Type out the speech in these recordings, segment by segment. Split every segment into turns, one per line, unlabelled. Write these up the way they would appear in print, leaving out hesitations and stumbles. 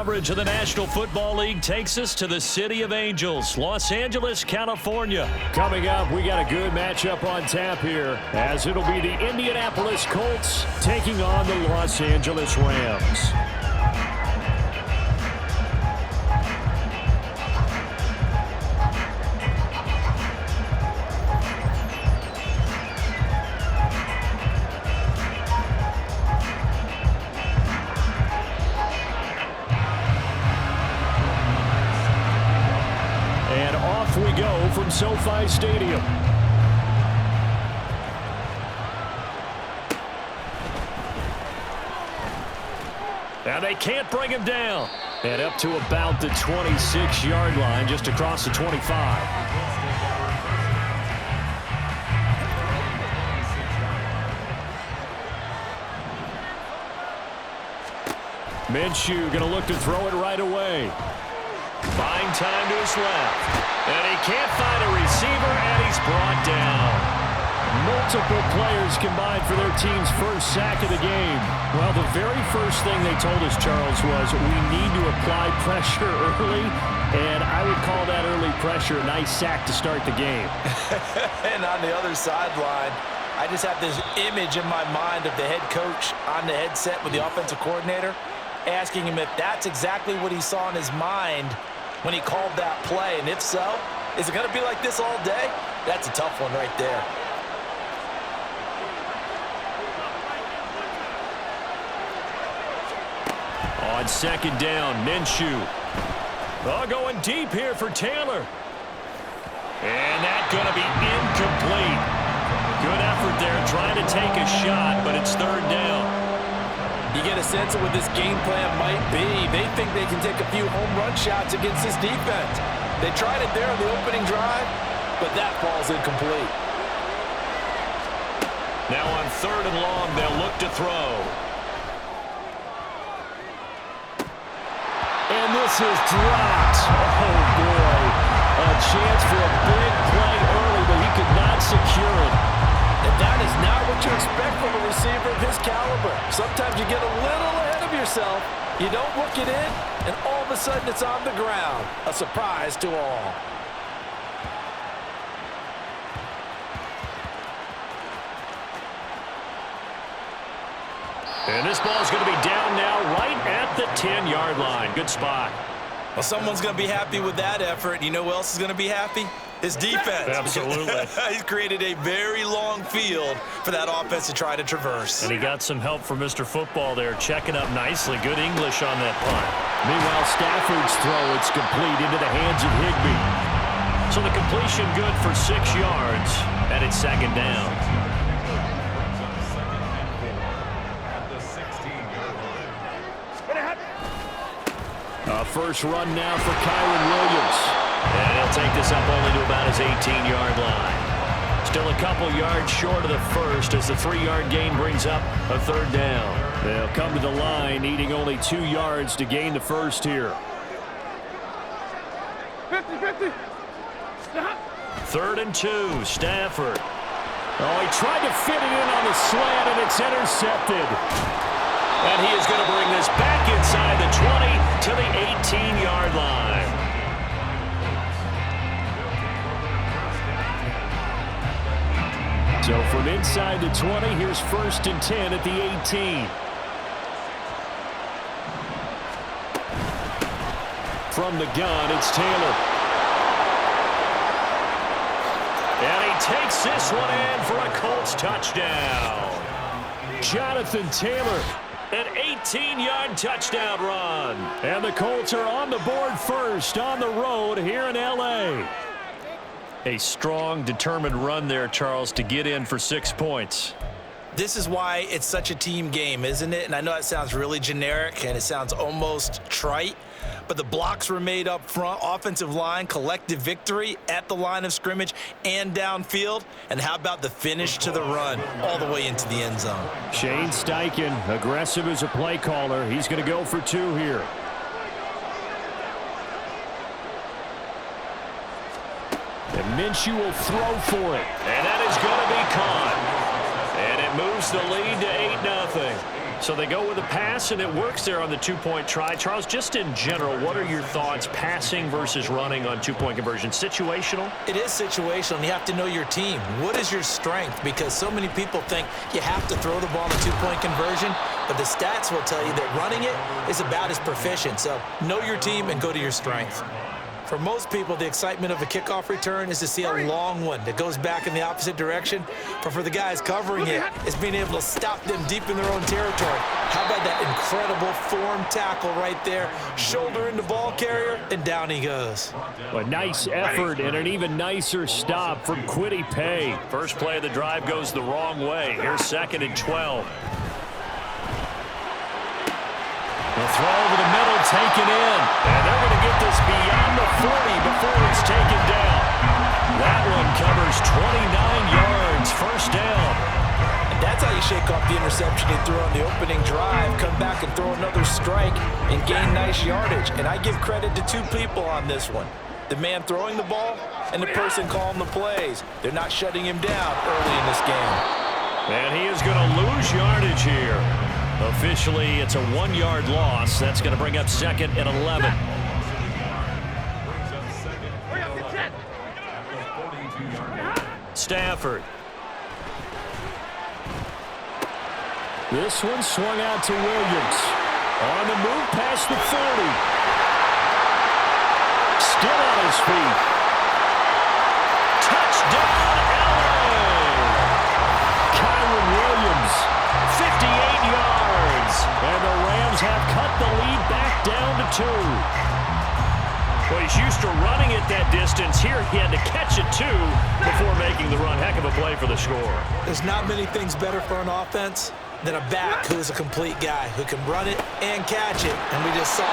coverage of the National Football League takes us to the City of Angels, Los Angeles, California.
Coming up, we got a good matchup on tap here, as it'll be the Indianapolis Colts taking on the Los Angeles Rams. We go from SoFi Stadium. Now they can't bring him down. And up to about the 26-yard line, just across the 25. Minshew going to look to throw it right away. Buying time to his left. And he can't find a receiver, and he's brought down. Multiple players combined for their team's first sack of the game. Well, the very first thing they told us, Charles, was we need to apply pressure early, and I would call that early pressure a nice sack to start the game.
And on the other sideline, I just have this image in my mind of the head coach on the headset with the offensive coordinator, asking him if that's exactly what he saw in his mind when he called that play, and if so, is it going to be like this all day? That's a tough one right there.
On second down, Minshew. Oh, going deep here for Taylor. And that's going to be incomplete. Good effort there trying to take a shot, but it's third down.
You get a sense of what this game plan might be. They think they can take a few home run shots against this defense. They tried it there on the opening drive, but that falls incomplete.
Now on third and long, they'll look to throw. And this is dropped. Oh, boy. A chance for a big play early, but he could not secure it.
And that is not what you expect from a receiver of his caliber. Sometimes you get a little ahead of yourself, you don't look it in, and all of a sudden it's on the ground. A surprise to all.
And this ball is going to be down now right at the 10-yard line. Good spot.
Well, someone's going to be happy with that effort. You know who else is going to be happy? His defense.
Absolutely.
He's created a very long field for that offense to try to traverse.
And he got some help from Mr. Football there, checking up nicely. Good English on that punt. Meanwhile, Stafford's throw, it's complete into the hands of Higbee. So the completion good for 6 yards, and it's second down. A first run now for Kyron Williams. And he'll take this up only to about his 18-yard line. Still a couple yards short of the first as the 3-yard gain brings up a third down. They'll come to the line needing only 2 yards to gain the first here.
50-50.
Third and 2, Stafford. Oh, he tried to fit it in on the slant, and it's intercepted. And he is going to bring this back inside the 20 to the 18-yard line. So from inside the 20, here's first and 10 at the 18. From the gun, it's Taylor. And he takes this one in for a Colts touchdown. Jonathan Taylor, an 18-yard touchdown run. And the Colts are on the board first on the road here in L.A. A strong, determined run there, Charles, to get in for 6 points.
This is why it's such a team game, isn't it? And I know it sounds really generic and it sounds almost trite, but the blocks were made up front, offensive line, collective victory at the line of scrimmage and downfield. And how about the finish to the run all the way into the end zone?
Shane Steichen, aggressive as a play caller. He's going to go for 2 here. And Minshew will throw for it. And that is going to be caught. And it moves the lead to 8-0. So they go with a pass, and it works there on the two-point try. Charles, just in general, what are your thoughts passing versus running on two-point conversion? Situational?
It is situational, and you have to know your team. What is your strength? Because so many people think you have to throw the ball in a two-point conversion, but the stats will tell you that running it is about as proficient. So know your team and go to your strength. For most people, the excitement of a kickoff return is to see a long one that goes back in the opposite direction. But for the guys covering it, it's being able to stop them deep in their own territory. How about that incredible form tackle right there? Shoulder in the ball carrier, and down he goes.
A nice effort and an even nicer stop from Kwity Paye.
First play of the drive goes the wrong way. Here's 2nd and 12.
The throw over the middle, taken in.
And they're going to get this beyond the 40 before it's taken down. That one covers 29 yards, first down.
And that's how you shake off the interception you threw on the opening drive, come back and throw another strike and gain nice yardage. And I give credit to two people on this one. The man throwing the ball and the person calling the plays. They're not shutting him down early in this game.
And he is going to lose yardage here. Officially, it's a 1-yard loss. That's going to bring up 2nd and 11. Stafford.
This one swung out to Williams. On the move past the 40. Still on his feet.
Touchdown, LA!
Kyron Williams.
58 yards.
And the Rams have cut the lead back down to 2.
Well, he's used to running it that distance. Here, he had to catch it, too, before making the run. Heck of a play for the score.
There's not many things better for an offense than a back who is a complete guy who can run it and catch it. And we just saw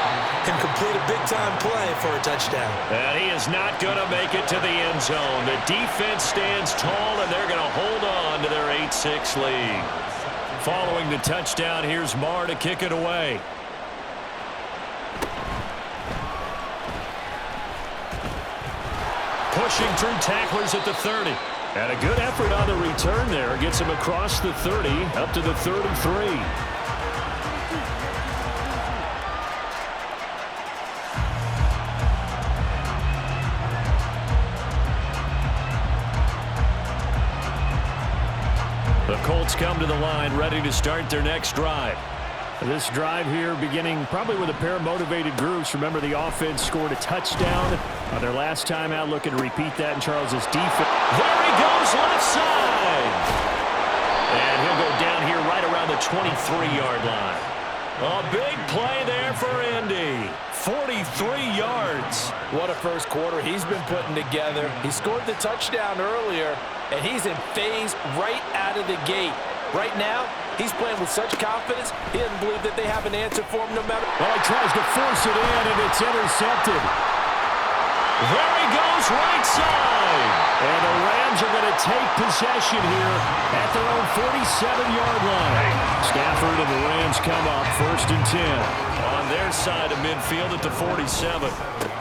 him complete a big-time play for a touchdown.
And he is not going to make it to the end zone. The defense stands tall, and they're going to hold on to their 8-6 lead.
Following the touchdown, here's Marr to kick it away.
Pushing through tacklers at the 30.
And a good effort on the return there. Gets him across the 30, up to the 33.
The Colts come to the line, ready to start their next drive.
This drive here beginning probably with a pair of motivated groups. Remember, the offense scored a touchdown on their last time out. Looking to repeat that in Charles's defense.
There he goes, left side. And he'll go down here right around the 23-yard line. A big play there for Indy. 43 yards.
What a first quarter he's been putting together. He scored the touchdown earlier, and he's in phase right out of the gate. Right now, he's playing with such confidence, he doesn't believe that they have an answer for him no matter.
Well, he tries to force it in, and it's intercepted.
There he goes, right side.
And the Rams are going to take possession here at their own 47-yard line. Stafford and the Rams come up 1st and 10.
On their side of midfield at the 47.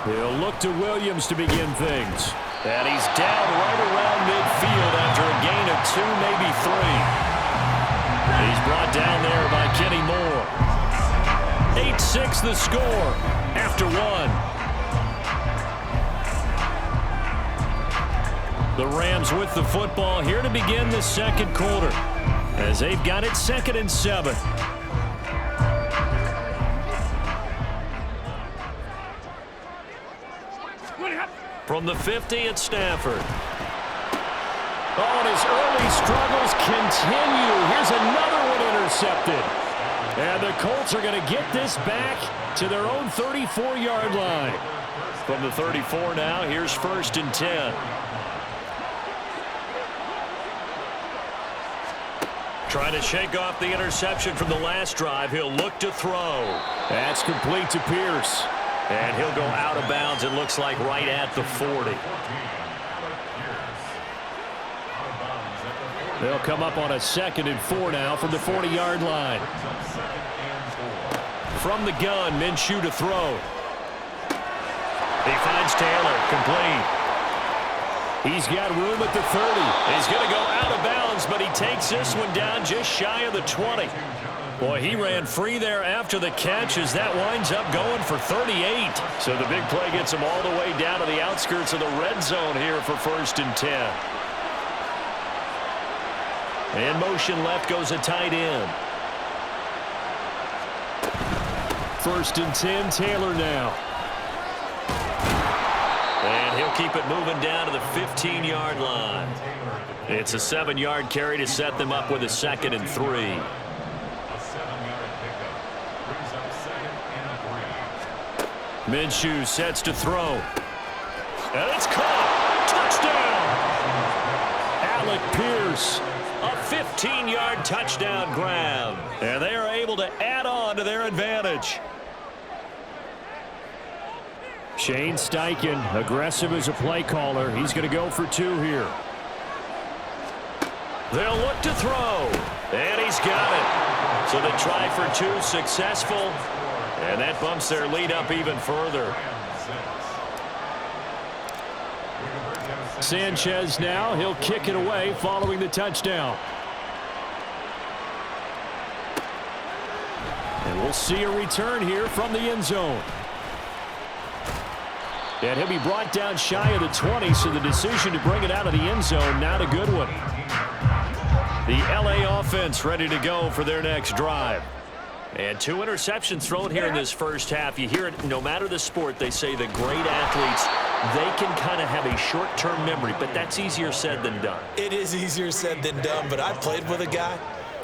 He'll look to Williams to begin things.
And he's down right around midfield after a gain of 2, maybe 3. He's brought down there by Kenny Moore. 8-6 the score after 1. The Rams with the football here to begin the second quarter as they've got it 2nd and 7. From the 50 at Stafford.
Oh, and his early struggles continue. Here's another one intercepted. And the Colts are going to get this back to their own 34-yard line.
From the 34 now, here's 1st and 10. Trying to shake off the interception from the last drive. He'll look to throw.
That's complete to Pierce.
And he'll go out of bounds, it looks like, right at the 40.
They'll come up on a 2nd and 4 now from the 40-yard line.
From the gun, Minshew to throw. He finds Taylor, complete.
He's got room at the 30.
He's going to go out of bounds, but he takes this one down just shy of the 20. Boy, he ran free there after the catch as that winds up going for 38. So the big play gets him all the way down to the outskirts of the red zone here for 1st and 10. In motion left goes a tight end. 1st and 10, Taylor now. And he'll keep it moving down to the 15-yard line. It's a 7-yard carry to set them up with a 2nd and 3. Minshew sets to throw. And it's caught. Touchdown. Alec Pierce. A 15-yard touchdown grab. And they are able to add on to their advantage. Shane Steichen, aggressive as a play caller. He's going to go for 2 here. They'll look to throw. And he's got it. So the try for 2 successful. And that bumps their lead up even further. Sanchez now. He'll kick it away following the touchdown. And we'll see a return here from the end zone. And he'll be brought down shy of the 20, so the decision to bring it out of the end zone, not a good one. The LA offense ready to go for their next drive. And 2 interceptions thrown here in this first half. You hear it, no matter the sport, they say the great athletes, they can kind of have a short-term memory, but that's easier said than done.
It is easier said than done, but I played with a guy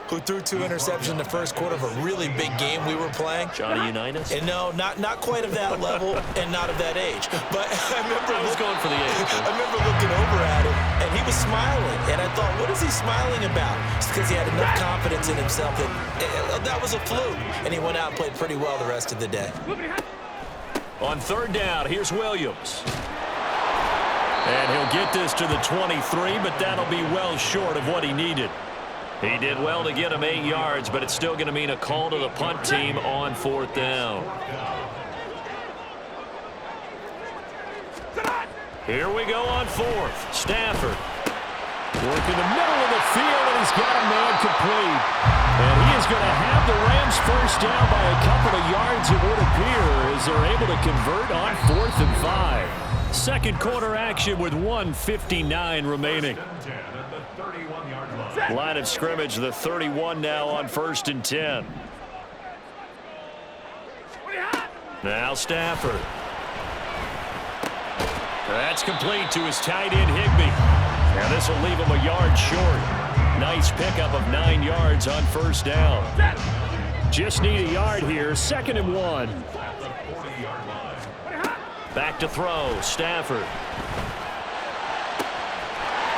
who threw 2 interceptions in the first quarter of a really big game we were playing.
Johnny Unitas?
And no, not quite of that level and not of that age. But I was
going for the age.
I remember looking over at him, and he was smiling. And I thought, what is he smiling about? It's because he had enough confidence in himself that was a fluke. And he went out and played pretty well the rest of the day.
On 3rd down, here's Williams. And he'll get this to the 23, but that'll be well short of what he needed. He did well to get him 8 yards, but it's still going to mean a call to the punt team on 4th down. Here we go on 4th. Stafford. Working the middle of the field, and he's got a man complete. And he is going to have the Rams first down by a couple of yards, it would appear, as they're able to convert on 4th and 5. 2nd quarter action with 1:59 remaining. Line of scrimmage, the 31 now on 1st and 10. Now Stafford. That's complete to his tight end, Higbee. Now this will leave him a yard short. Nice pickup of 9 yards on 1st down. Just need a yard here, 2nd and 1. Back to throw, Stafford.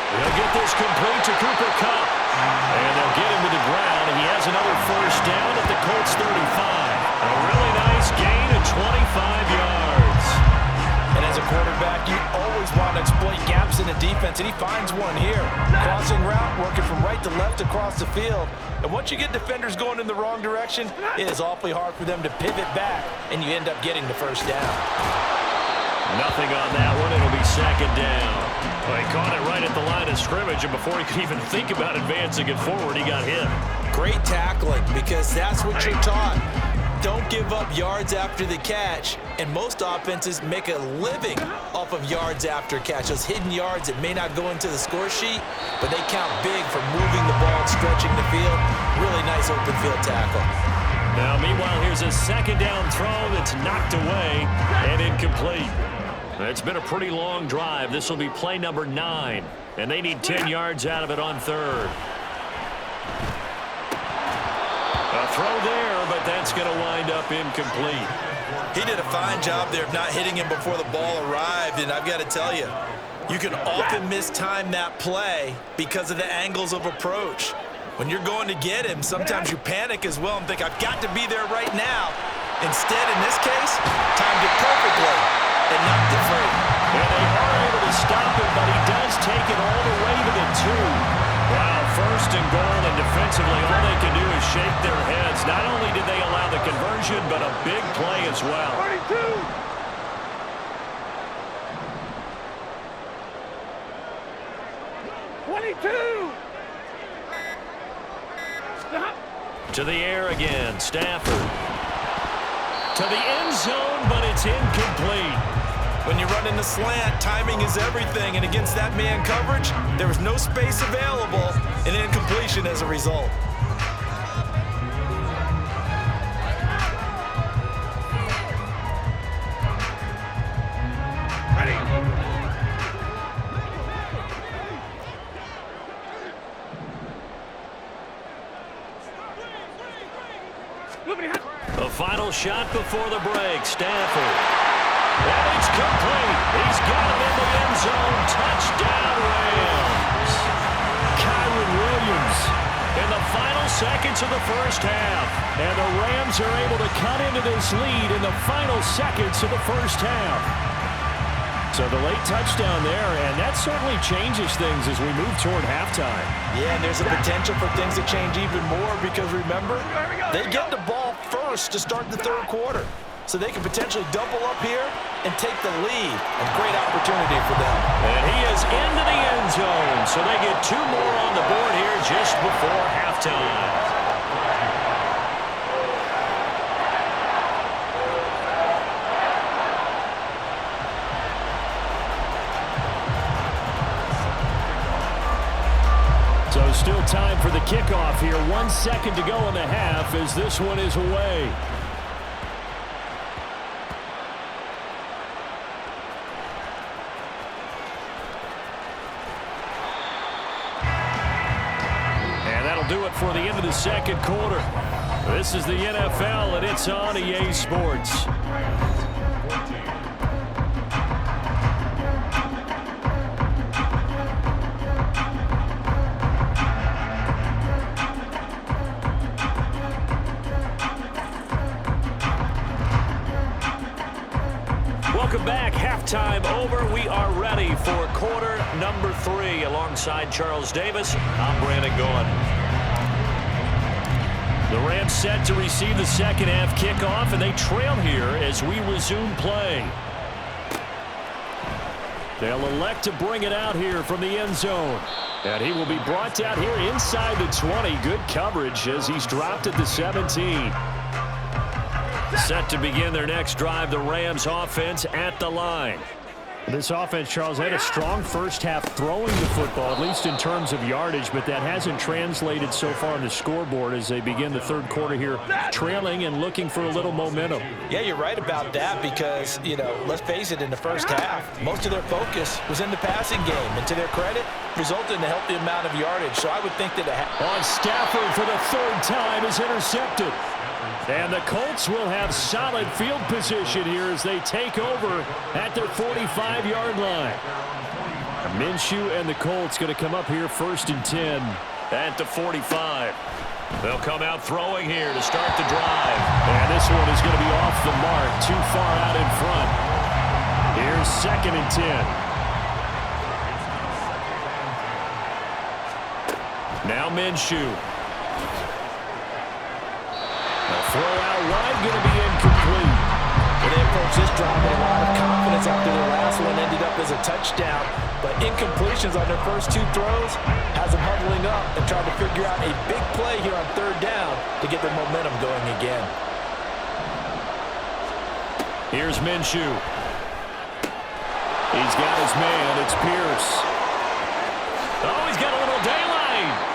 He'll get this complete to Cooper Kupp. And they'll get him to the ground, and he has another 1st down at the Colts 35. A really nice gain of 25 yards.
And as a quarterback, you always want to exploit gaps in the defense, and he finds one here. Crossing route, working from right to left across the field. And once you get defenders going in the wrong direction, it is awfully hard for them to pivot back, and you end up getting the 1st down.
Nothing on that one. It'll be 2nd down. Well, he caught it right at the line of scrimmage, and before he could even think about advancing it forward, he got hit.
Great tackling, because that's what you're taught. Don't give up yards after the catch, and most offenses make a living off of yards after catch. Those hidden yards that may not go into the score sheet, but they count big for moving the ball and stretching the field. Really nice open field tackle.
Now, meanwhile, here's a 2nd down throw that's knocked away and incomplete. It's been a pretty long drive. This will be play number 9, and they need 10 yards out of it on 3rd. A throw there, but that's going to wind up incomplete.
He did a fine job there of not hitting him before the ball arrived, and I've got to tell you, you can often mistime that play because of the angles of approach. When you're going to get him, sometimes you panic as well and think, I've got to be there right now. Instead, in this case, timed it perfectly and knocked it free.
And they are able to stop it, but he does take it all the way to the 2. Wow, 1st and goal, and defensively, all they can do is shake their heads. Not only did they allow the conversion, but a big play as well.
22!
To the air again, Stafford. To the end zone, but it's incomplete.
When you run in the slant, timing is everything, and against that man coverage, there was no space available, and incompletion as a result.
The final shot before the break, Stafford. And it's complete. He's got it in the end zone. Touchdown, Rams. Kyron Williams in the final seconds of the first half. And the Rams are able to cut into this lead in the final seconds of the first half. So the late touchdown there, and that certainly changes things as we move toward halftime.
Yeah, and there's a potential for things to change even more because, remember, they get the ball first to start the third quarter. So they can potentially double up here and take the lead. A great opportunity for them.
And he is into the end zone. So they get two more on the board here just before halftime. So still time for the kickoff here. 1 second to go in the half as this one is away. Do it for the end of the second quarter. This is the NFL, and it's on EA Sports. Welcome back. Halftime over. We are ready for quarter number 3. Alongside Charles Davis, I'm Brandon Gaughan. The Rams set to receive the second half kickoff, and they trail here as we resume play. They'll elect to bring it out here from the end zone. And he will be brought down here inside the 20. Good coverage as he's dropped at the 17. Set to begin their next drive, the Rams offense at the line. This offense, Charles, had a strong first half throwing the football, at least in terms of yardage, but that hasn't translated so far on the scoreboard as they begin the third quarter here, trailing and looking for a little momentum.
Yeah, you're right about that because, let's face it, in the first half, most of their focus was in the passing game, and to their credit, resulted in a healthy amount of yardage. So I would think that
on Stafford for the third time is intercepted. And the Colts will have solid field position here as they take over at their 45-yard line. Minshew and the Colts going to come up here 1st and 10 at the 45. They'll come out throwing here to start the drive. And this one is going to be off the mark, too far out in front. Here's 2nd and 10. Now Minshew. Throw out wide, going to be incomplete.
Well, they approach this drive with a lot of confidence after their last one ended up as a touchdown. But incompletions on their first 2 throws has them huddling up and trying to figure out a big play here on 3rd down to get their momentum going again.
Here's Minshew. He's got his man. It's Pierce. Oh, he's got a little daylight.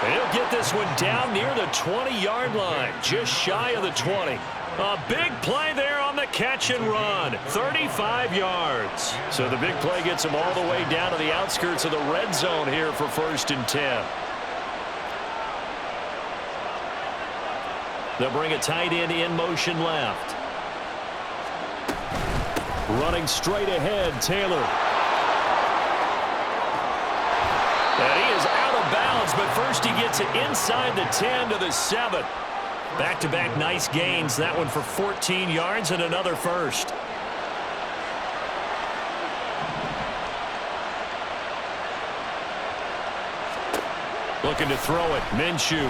He'll get this one down near the 20-yard line, just shy of the 20. A big play there on the catch and run, 35 yards. So the big play gets him all the way down to the outskirts of the red zone here for 1st and 10. They'll bring a tight end in motion left. Running straight ahead, Taylor. And he is out of bounds, but first he gets it inside the 10 to the 7. Back-to-back nice gains. That one for 14 yards and another first. Looking to throw it. Minshew.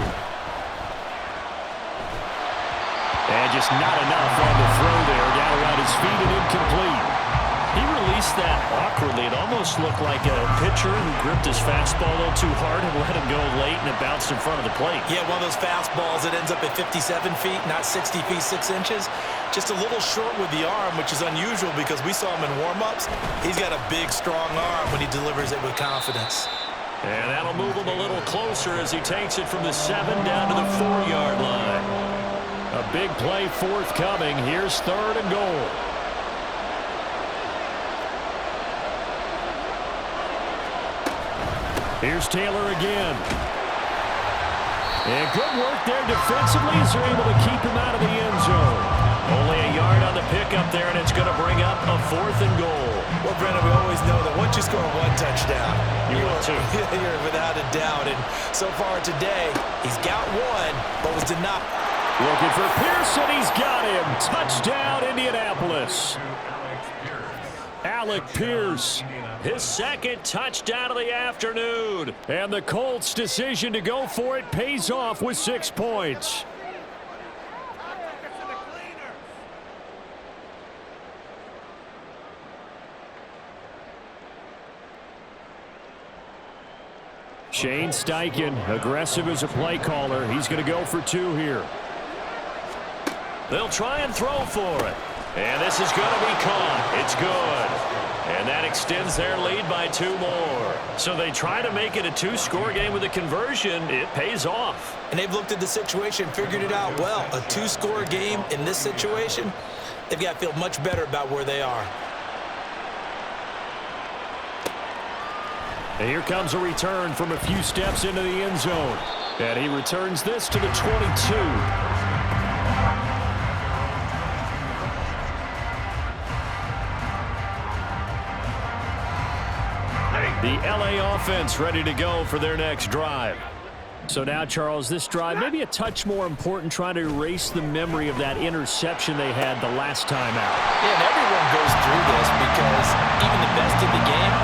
And just not enough on the throw there. Down around his feet and incomplete. He released that awkward awkwardly. It almost looked like a pitcher who gripped his fastball a little too hard and let him go late, and it bounced in front of the plate.
Yeah, one of those fastballs that ends up at 57 feet, not 60 feet, 6 inches. Just a little short with the arm, which is unusual because we saw him in warm-ups. He's got a big, strong arm when he delivers it with confidence.
And that'll move him a little closer as he takes it from the 7 down to the 4-yard line. A big play forthcoming. Here's 3rd and goal. Here's Taylor again. And good work there defensively as they're able to keep him out of the end zone. Only a yard on the pickup there, and it's going to bring up a 4th and goal.
Well, Brennan, we always know that once you score 1 touchdown,
you are too.
You're without a doubt. And so far today, he's got 1, but was denied.
Looking for Pearson. He's got him. Touchdown, Indianapolis. Alec Pierce, his 2nd touchdown of the afternoon. And the Colts' decision to go for it pays off with 6 points. Shane Steichen, aggressive as a play caller. He's going to go for 2 here. They'll try and throw for it. And this is going to be caught. It's good. And that extends their lead by 2 more. So they try to make it a 2-score game with a conversion. It pays off.
And they've looked at the situation, figured it out well. A 2-score game in this situation, they've got to feel much better about where they are.
And here comes a return from a few steps into the end zone. And he returns this to the 22. The LA offense ready to go for their next drive. So now, Charles, this drive maybe a touch more important, trying to erase the memory of that interception they had the last time out.
Yeah, and everyone goes through this because even the best in the game,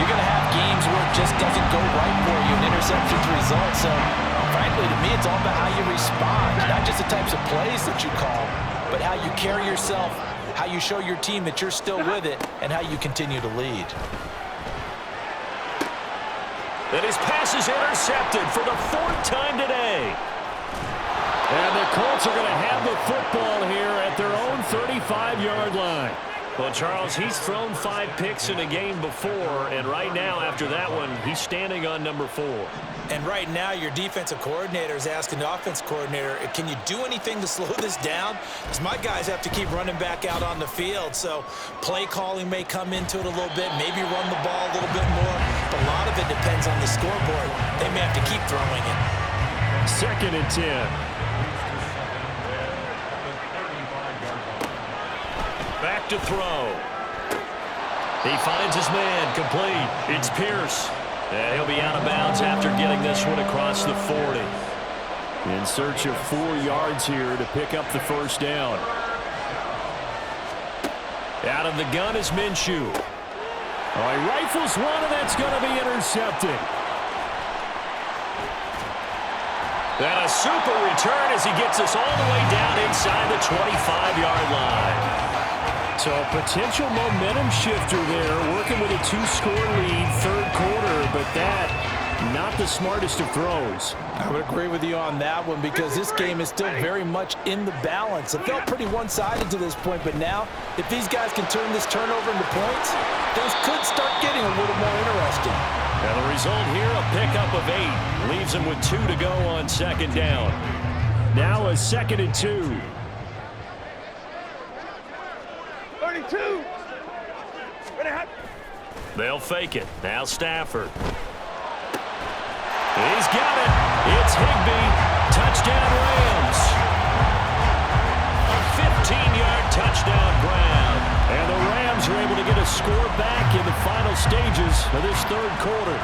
you're going to have games where it just doesn't go right for you, and interceptions result. So, frankly, to me, it's all about how you respond, not just the types of plays that you call, but how you carry yourself, how you show your team that you're still with it, and how you continue to lead.
And his pass is intercepted for the 4th time today. And the Colts are going to have the football here at their own 35-yard line. Well, Charles, he's thrown 5 picks in a game before, and right now, after that one, he's standing on number 4.
And right now, your defensive coordinator is asking the offense coordinator, can you do anything to slow this down? Because my guys have to keep running back out on the field, so play calling may come into it a little bit, maybe run the ball a little bit more, but a lot of it depends on the scoreboard. They may have to keep throwing it.
2nd and 10. Back to throw. He finds his man, complete. It's Pierce. And he'll be out of bounds after getting this one across the 40. In search of 4 yards here to pick up the 1st down. Out of the gun is Minshew. Oh, he rifles one, and that's going to be intercepted. And a super return as he gets us all the way down inside the 25-yard line. So a potential momentum shifter there, working with a 2-score lead, 3rd quarter, but that, not the smartest of throws.
I would agree with you on that one because this game is still very much in the balance. It felt pretty one-sided to this point, but now, if these guys can turn this turnover into points, things could start getting a little more interesting.
And the result here, a pickup of 8. Leaves them with 2 to go on 2nd down. Now a 2nd and 2.
32.
They'll fake it. Now Stafford. He's got it. It's Higbee. Touchdown Rams. A 15-yard touchdown grab. And the Rams are able to get a score back in the final stages of this 3rd quarter.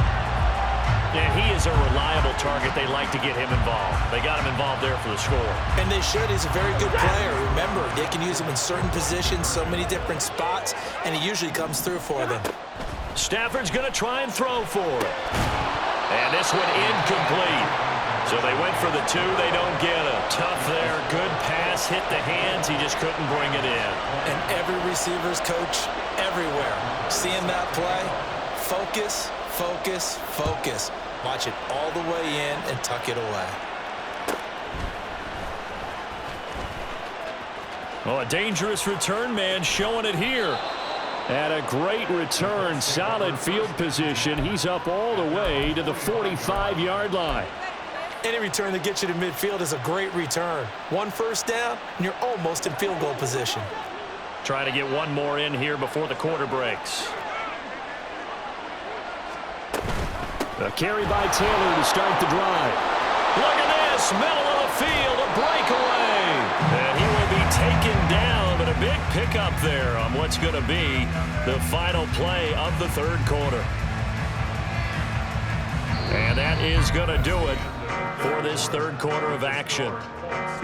And he is a reliable target. They like to get him involved. They got him involved there for the score.
And they should. He's a very good player. Remember, they can use him in certain positions, so many different spots, and he usually comes through for them.
Stafford's going to try and throw for it. And this one incomplete. So they went for the two. They don't get it. Tough there. Good pass. Hit the hands. He just couldn't bring it in.
And every receiver's coach everywhere. Seeing that play, focus, focus, focus. Watch it all the way in and tuck it away.
Well, a dangerous return man showing it here. And a great return. Solid field position. He's up all the way to the 45-yard line.
Any return that gets you to midfield is a great return. One first down, and you're almost in field goal position.
Trying to get one more in here before the quarter breaks.
A carry by Taylor to start the drive.
Look at this, middle of the field, a breakaway. And he will be taken down, but a big pickup there on what's going to be the final play of the third quarter. And that is going to do it for this third quarter of action.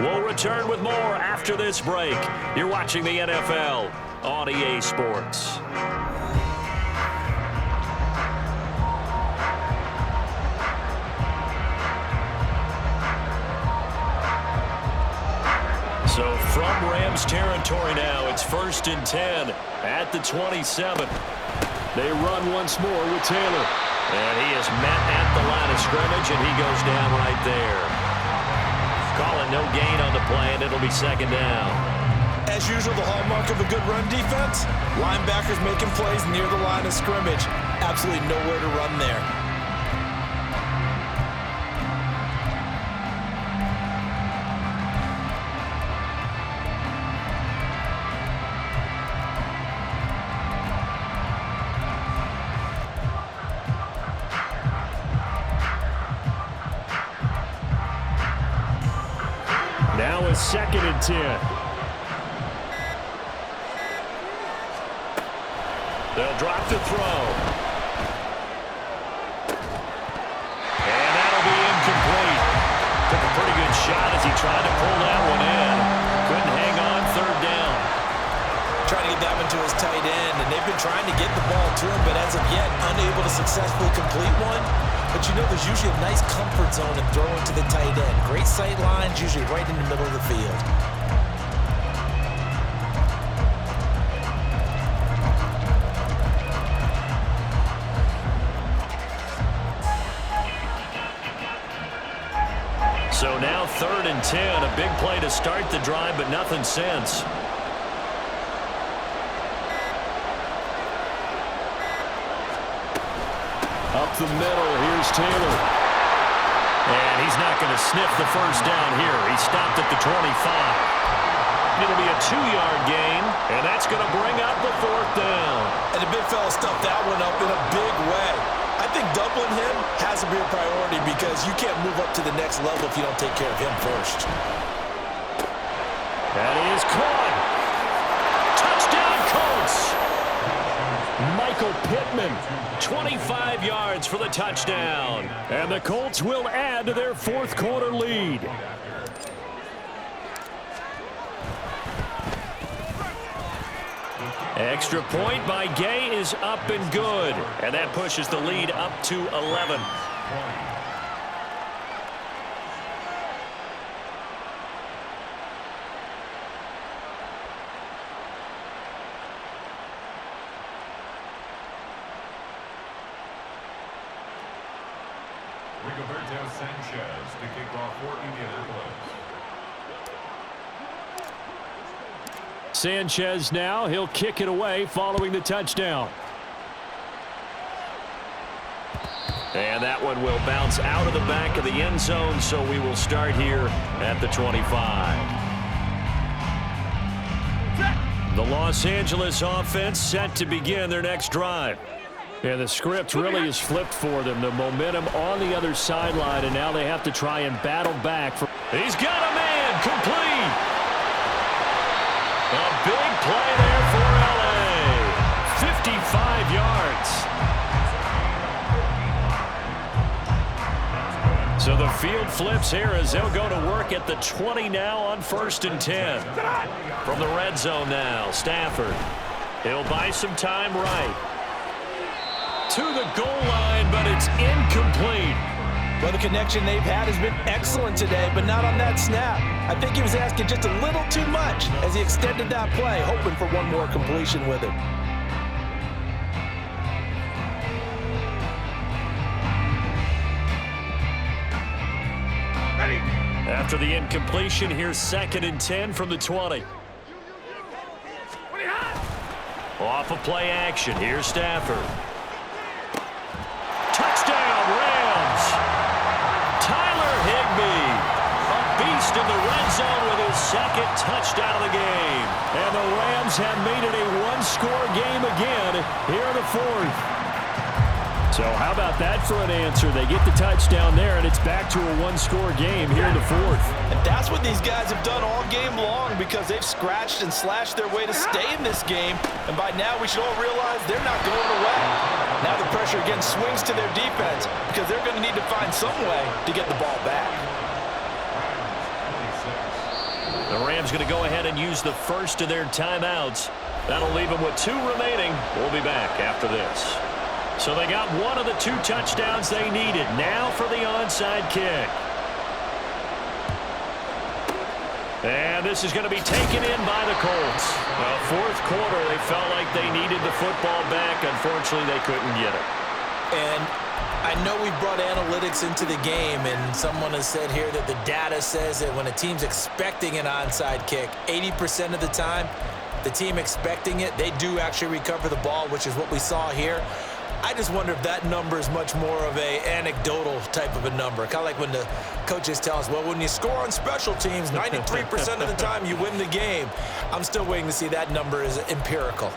We'll return with more after this break. You're watching the NFL on EA Sports. So from Rams territory now, it's 1st and 10 at the 27.
They run once more with Taylor.
And he is met at the line of scrimmage, and he goes down right there. Calling no gain on the play, and it'll be 2nd down.
As usual, the hallmark of a good run defense, linebackers making plays near the line of scrimmage. Absolutely nowhere to run there.
Now a 2nd and 10.
They'll drop the throw. And that'll be incomplete. Took a pretty good shot as he tried to pull that one in. Couldn't hang on, 3rd down.
Trying to get that one to his tight end, and they've been trying to get the ball to him, but as of yet, unable to successfully complete one. But you know, there's usually a nice comfort zone in throwing to the tight end. Great sight lines, usually right in the middle of the field.
So now 3rd and 10, a big play to start the drive, but nothing since.
Up the middle, here's Taylor.
And he's not going to sniff the first down here. He stopped at the 25. It'll be a 2-yard gain, and that's going to bring up the 4th down.
And the big fella stuffed that one up in a big way. I think doubling him has to be a priority because you can't move up to the next level if you don't take care of him first.
That is caught.
Touchdown, Colts!
Michael Pittman.
25 yards for the touchdown.
And the Colts will add to their 4th quarter lead.
Extra point by Gay is up and good. And that pushes the lead up to 11.
Sanchez to kick off for Indianapolis.
Sanchez now, he'll kick it away following the touchdown.
And that one will bounce out of the back of the end zone, so we will start here at the 25. The Los Angeles offense set to begin their next drive.
Yeah, the script really is flipped for them. The momentum on the other sideline, and now they have to try and battle back.
He's got a man, complete. A big play there for L.A. 55 yards. So the field flips here as they'll go to work at the 20 now on 1st and 10. From the red zone now, Stafford. He'll buy some time right. To the goal line, but it's incomplete.
Well, the connection they've had has been excellent today, but not on that snap. I think he was asking just a little too much as he extended that play, hoping for one more completion with it.
After the incompletion, here's 2nd and 10 from the 20. Off of play action, here's Stafford. Touchdown, Rams! Tyler Higbee, a beast in the red zone with his 2nd touchdown of the game. And the Rams have made it a one-score game again here in the 4th. So how about that for an answer? They get the touchdown there, and it's back to a one-score game here in the 4th.
And that's what these guys have done all game long because they've scratched and slashed their way to stay in this game. And by now, we should all realize they're not going away. Now the pressure again swings to their defense because they're going to need to find some way to get the ball back.
The Rams going to go ahead and use the first of their timeouts. That'll leave them with 2 remaining. We'll be back after this. So they got one of the 2 touchdowns they needed. Now for the onside kick. And this is going to be taken in by the Colts. Well, 4th quarter, they felt like they needed the football back. Unfortunately, they couldn't get it.
And I know we've brought analytics into the game, and someone has said here that the data says that when a team's expecting an onside kick, 80% of the time, the team expecting it, they do actually recover the ball, which is what we saw here. I just wonder if that number is much more of a anecdotal type of a number. Kind of like when the coaches tell us, well, when you score on special teams, 93% of the time you win the game. I'm still waiting to see that number is empirical.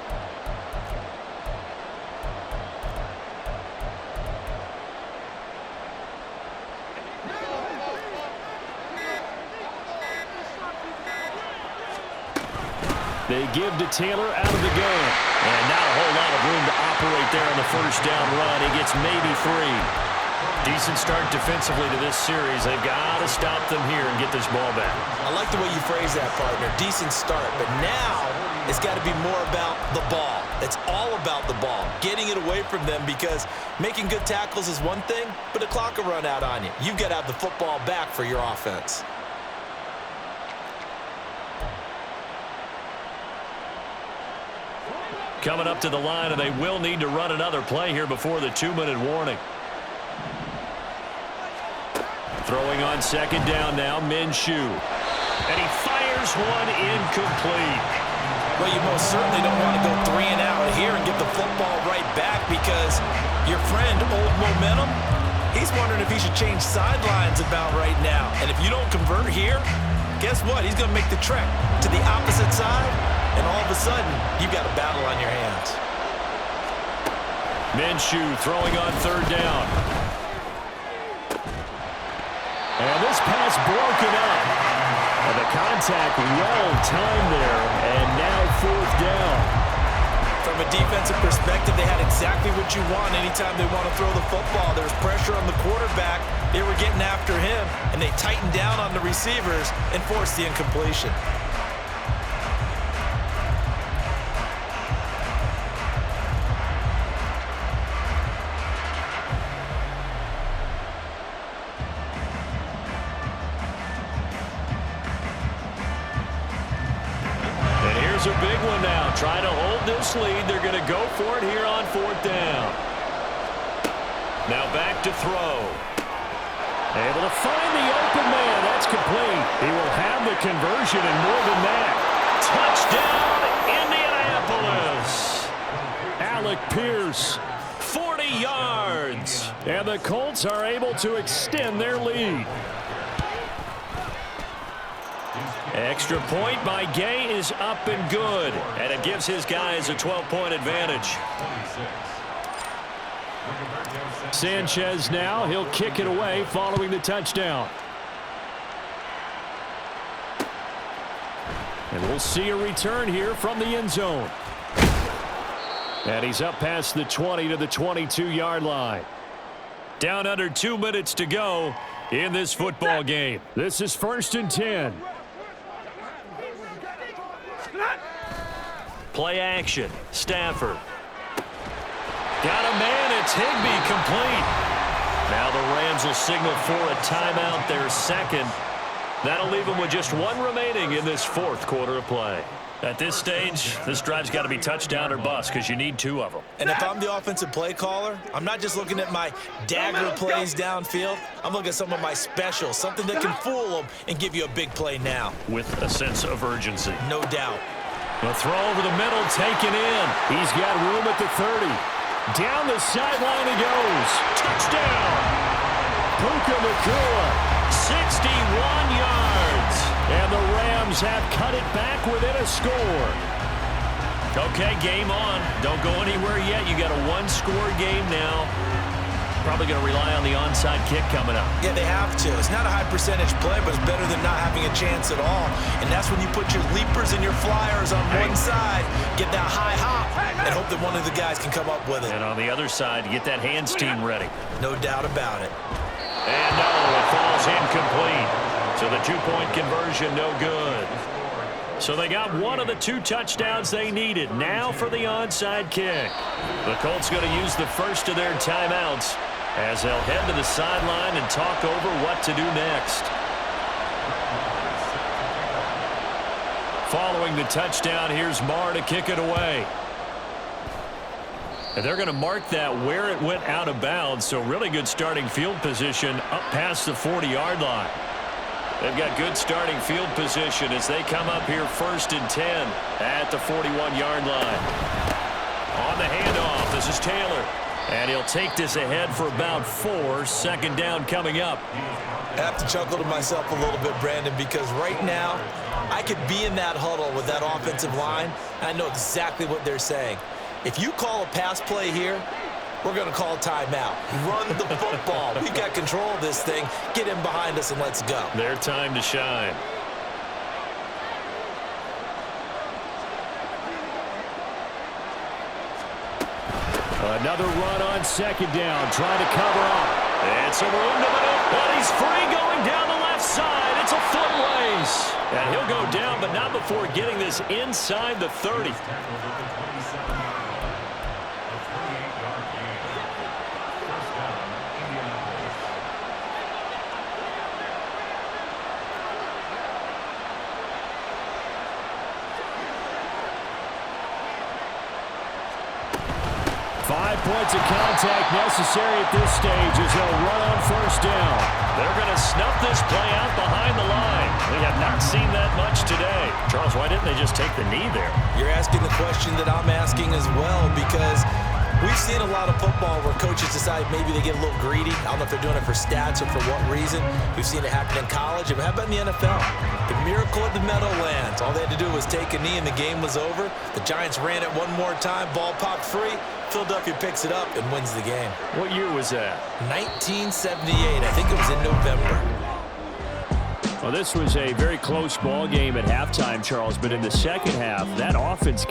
They give to Taylor out of the gun. And not a whole lot of room to operate there on the first down run. He gets maybe 3. Decent start defensively to this series. They've got to stop them here and get this ball back.
I like the way you phrase that, partner. Decent start. But now it's got to be more about the ball. It's all about the ball. Getting it away from them because making good tackles is one thing, but the clock will run out on you. You've got to have the football back for your offense.
Coming up to the line, and they will need to run another play here before the 2-minute warning. Throwing on 2nd down now, Minshew. And he fires one incomplete.
Well, you most certainly don't want to go 3 and out here and get the football right back because your friend, Old Momentum, he's wondering if he should change sidelines about right now. And if you don't convert here, guess what? He's going to make the trek to the opposite side. And all of a sudden, you've got a battle on your hands.
Minshew throwing on 3rd down. And this pass broken up. And the contact well timed there. And now 4th down.
From a defensive perspective, they had exactly what you want anytime they want to throw the football. There was pressure on the quarterback. They were getting after him. And they tightened down on the receivers and forced the incompletion.
A big one now. Trying to hold this lead. They're going to go for it here on 4th down. Now back to throw. Able to find the open man. That's complete. He will have the conversion and more than that. Touchdown, Indianapolis. Alec Pierce, 40 yards. And the Colts are able to extend their lead. Extra point by Gay is up and good. And it gives his guys a 12-point advantage. Sanchez now. He'll kick it away following the touchdown. And we'll see a return here from the end zone. And he's up past the 20 to the 22-yard line. Down under 2 minutes to go in this football game. This is 1st and 10. Play action. Stafford. Got a man. It's Higbee complete.
Now the Rams will signal for a timeout, their second. That'll leave them with just one remaining in this fourth quarter of play. At this stage, this drive's got to be touchdown or bust because you need two of them.
And if I'm the offensive play caller, I'm not just looking at my dagger plays downfield. I'm looking at some of my specials, something that can fool them and give you a big play now.
With a sense of urgency.
No doubt.
The throw over the middle, taken in. He's got room at the 30. Down the sideline he goes. Touchdown! Puka Nacua.
61 yards.
And the Rams have cut it back within a score.
Okay, game on. Don't go anywhere yet. You got a one-score game now. Probably going to rely on the onside kick coming up.
Yeah, they have to. It's not a high percentage play, but it's better than not having a chance at all. And that's when you put your leapers and your flyers on one side, get that high hop, and hope that one of the guys can come up with it.
And on the other side, you get that hands team ready.
No doubt about it.
And no, it falls incomplete. So the two-point conversion, no good. So they got one of the two touchdowns they needed. Now for the onside kick. The Colts going to use the first of their timeouts as they'll head to the sideline and talk over what to do next. Following the touchdown, here's Marr to kick it away. And they're going to mark that where it went out of bounds, so really good starting field position up past the 40-yard line. They've got good starting field position as they come up here 1st and 10 at the 41-yard line. On the handoff, this is Taylor. And he'll take this ahead for about 4. Second down coming up.
I have to chuckle to myself a little bit, Brandon, because right now I could be in that huddle with that offensive line, and I know exactly what they're saying. If you call a pass play here, we're going to call timeout. Run the football. We've got control of this thing. Get in behind us and let's go.
Their time to shine.
Another run on second down, trying to cover up.
And some room to the middle, and he's free going down the left side. It's a foot race. And he'll go down, but not before getting this inside the 30.
5 points of contact necessary at this stage as they'll run on first down.
They're going to snuff this play out behind the line. We have not seen that much today. Charles, why didn't they just take the knee there?
You're asking the question that I'm asking as well, because we've seen a lot of football where coaches decide maybe they get a little greedy. I don't know if they're doing it for stats or for what reason. We've seen it happen in college. And how about in the NFL? The miracle of the Meadowlands. All they had to do was take a knee and the game was over. The Giants ran it one more time. Ball popped free. Philadelphia picks it up and wins the game.
What year was that?
1978. I think it was in November.
Well, this was a very close ball game at halftime, Charles, but in the second half, that offense